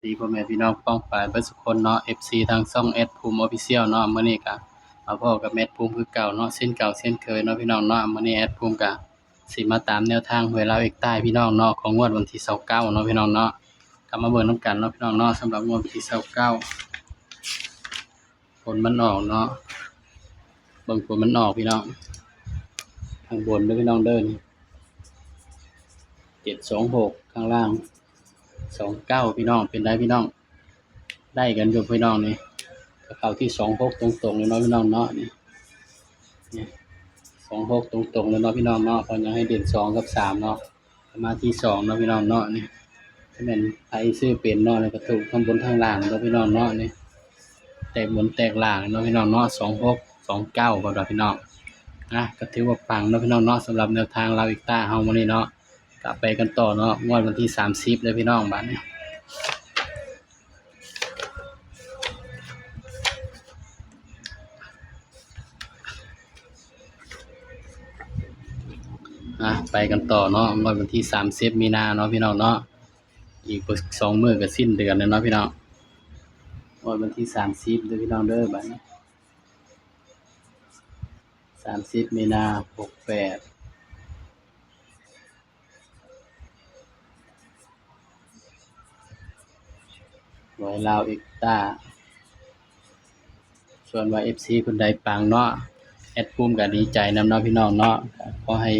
ดีพ่อแม่พี่น้องป้องปรายเบิดทุกคนเนาะ FC ทางช่องแอดภูมิ Official เนาะมื้อนี้ก็มาพ้อกับแอดภูมิคือเก่าเนาะเช่นเก่าเช่นเคยเนาะพี่น้องเนาะมื้อนี้แอดภูมิก็สิมาตามแนวทางหวยลาวอีกใต้พี่น้องเนาะของงวดวันที่29เนาะพี่น้องเนาะก็มาเบิ่งนำกันเนาะพี่น้องเนาะสำหรับงวดวันที่29ผลมันออกเนาะเบิ่งผลมันออกพี่น้องข้างบนเด้อพี่น้องเด้อนี่726ข้างล่าง29พี่น้องเป็นได้พี่น้องได้กันอยู่พี่น้องนี่ก็เข้าที่26ตรงๆเลยเนาะพี่น้องเนาะนี่26ตรงๆเลยเนาะพี่น้องเนาะเพราะยังให้เด่น2กับ3เนาะมาที่2เนาะพี่น้องเนาะนี่ถ้าแม่นใครซื้อเป็นเนาะแล้วก็ถูกทั้งบนทั้งล่างเนาะพี่น้องเนาะนี่แตกบนแตกล่างเนาะพี่น้องเนาะ26 29ก็ได้พี่น้องก็ถือว่าปังเนาะพี่น้องเนาะสำหรับแนวทางลาวอีกต้าเฮามื้อนี้เนาะกลับไปกันต่อเนาะงวดวันที่30เลยพี่น้องบัดนี้ไปกันต่อเนาะงวดวันที่30มีนาเนาะพี่น้องเนาะอีก2มื้อก็สิ้นเดือนแล้วเนาะพี่น้องงวดวันที่30เด้อพี่น้องเด้อบัดนี้30มีนา68หวยลาวอีกต้าส่วนว่า FC คนใดปังเนาะแอดภูมิก็ดีใจนำเนาะพี่น้องเนาะขอให้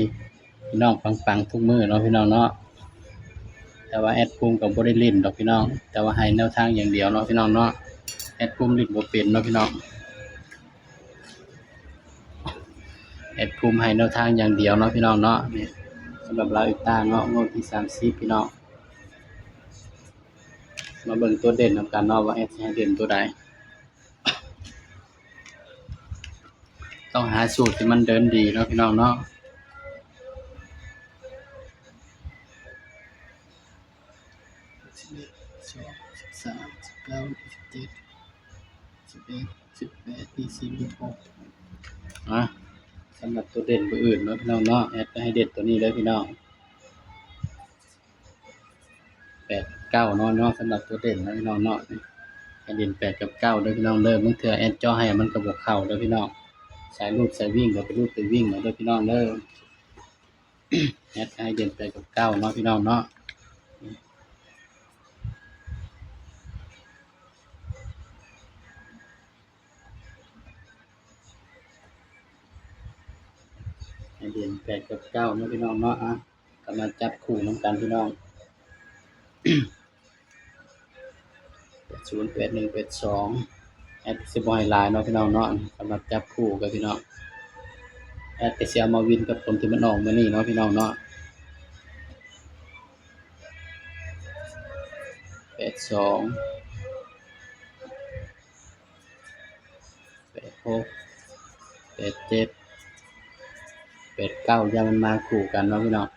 พี่น้องปังๆทุกมื้อเนาะพี่น้องเนาะแต่ว่าแอดภูมิก็บ่ได้เล่นดอกพี่น้องแต่ว่าให้แนวทางอย่างเดียวเนาะพี่น้องเนาะแอดภูมิเล่นบ่เป็นเนาะพี่น้องแอดภูมิให้แนวทางอย่างเดียวเนาะพี่น้องเนาะนี่สำหรับลาวอีกต้าเนาะงวดที่30พี่น้องมาเบิ่งตัวเด่นนำกันเนาะว่าแอดสิให้เด่นตัวใดต้องหาสูตรที่มันเดินดีเนาะพี่น้องเนาะสำหรับตัวเด่นตัวอื่นเนาะพี่น้องเนาะแอดก็ให้เด่นตัวนี้เลยพี่น้อง8 9เนาะสำหรับตัวเด่นนะพี่น้องเนาะให้เด่น8กับ9เด้อพี่น้องเด้อบางเทื่อแอดจ่อให้มันก็บ่เข้าเด้อพี่น้องสายรูดสายวิ่งก็ไปรูดไปวิ่งเนาะเด้อพี่น้องเด้อ แอดให้เด่น8กับ9เนาะพี่น้องเนาะให้เด่น8กับ9เนาะพี่น้องเนาะก็มาจับคู่นำกันพี่น้อง80 81 82แอดสิบ่ให้หลายเนาะพี่น้องเนาะสำหรับจับคู่กับพี่น้องแอดก็สิเอามาวินกับผลที่มันออกมื้อนี้เนาะพี่น้องเนาะ82 86 87 89อย่ามันมาคู่กันเนาะพี่น้อง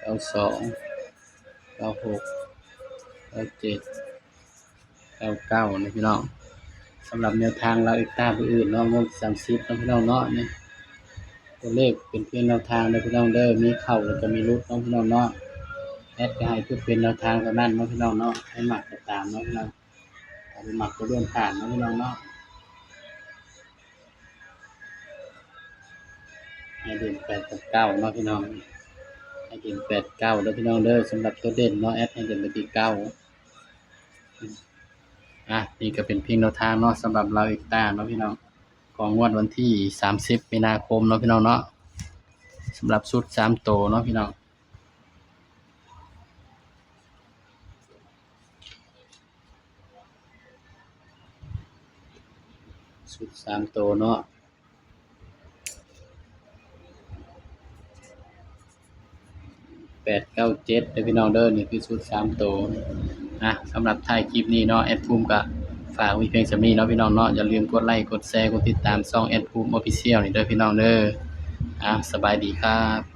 92 96 97 99นะพี่น้องสำหรับแนวทางเราอีกต้าผู้อื่นเนาะงวด30เนาะพี่น้องเนาะนี่ตัวเลขเป็นเพียงแนวทางเด้อพี่น้องเด้อมีเข้าแล้วก็มีหลุดเนาะพี่น้องเนาะแอดก็ให้เพื่อเป็นแนวทางเท่านั้นเนาะพี่น้องเนาะให้มักก็ตามเนาะพี่น้องถ้าบ่มักก็เลื่อนผ่านเนาะพี่น้องเนาะให้เด่น8กับ9เนาะพี่น้องให้เด่น8 9เด้อพี่น้องเด้อสำหรับตัวเด่นเนาะแอดให้เด่นไปที่9นี่ก็เป็นเพียงแนวทางเนาะสำหรับเราอีกต้าเนาะพี่น้องของงวดวันที่30มีนาคมเนาะพี่น้องเนาะสำหรับชุด3ตัวเนาะพี่น้องชุด3ตัวเนาะ8 9 7เด้อพี่น้องเด้อนี่คือชุด3ตัวสำหรับท้ายคลิปนี้เนาะแอดภูมิก็ฝากไว้เพียงส่ำนี้เนาะพี่น้องเนาะอย่าลืมกดไลค์กดแชร์กดติดตามช่องแอดภูมิ Official นี่เด้อพี่น้องเด้อสบายดีครับ